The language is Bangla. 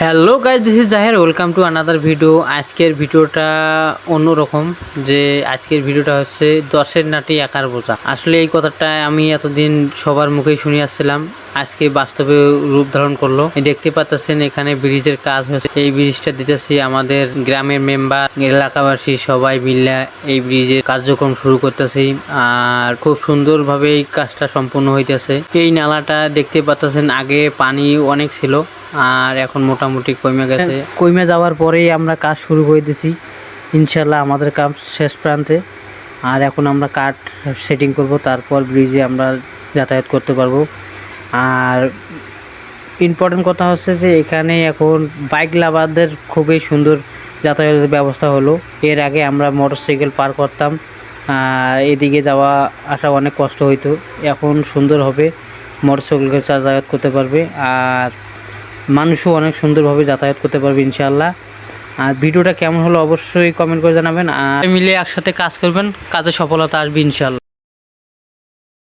Hello guys, this is Zaher. Welcome to another video. আজকের ভিডিওটা অন্যরকম। যে আজকের ভিডিওটা হচ্ছে দশের নাটি একার বোঝা। আসলে এই কথাটা আমি এতদিন সবার মুখেই শুনে আসছিলাম, আজকে বাস্তবে রূপ ধারণ করলো। দেখতে পাচ্ছেন এখানে ব্রিজের কাজ হচ্ছে। এই ব্রিজটা দিতেছি আমাদের গ্রামের মেম্বার, এলাকাবাসী সবাই মিলে এই ব্রিজের কার্যক্রম শুরু করতেছি। আর খুব সুন্দরভাবে এই কাজটা সম্পূর্ণ হইতেছে। এই নালাটা দেখতে পাচ্ছেন আগে পানি অনেক ছিল, আর এখন মোটামুটি কমে গেছে। কমে যাওয়ার পরেই আমরা কাজ শুরু করে দিছি। ইনশাল্লাহ আমাদের কাজ শেষ প্রান্তে। আর এখন আমরা কাঠ সেটিং করব, তারপর ব্রিজে আমরা যাতায়াত করতে পারবো। আর ইম্পর্টেন্ট কথা হচ্ছে যে এখানে এখন বাইক লাভারদের খুবই সুন্দর যাতায়াতের ব্যবস্থা হলো। এর আগে আমরা মোটরসাইকেল পার করতাম, এদিকে যাওয়া আসা অনেক কষ্ট হইতো। এখন সুন্দর হবে, মোটরসাইকেলকে যাতায়াত করতে পারবে, আর মানুষও অনেক সুন্দরভাবে যাতায়াত করতে পারবে ইনশাআল্লাহ। আর ভিডিওটা কেমন হলো অবশ্যই কমেন্ট করে জানাবেন। আর মিলে একসাথে কাজ করবেন, কাজে সফলতা আসবে ইনশাআল্লাহ।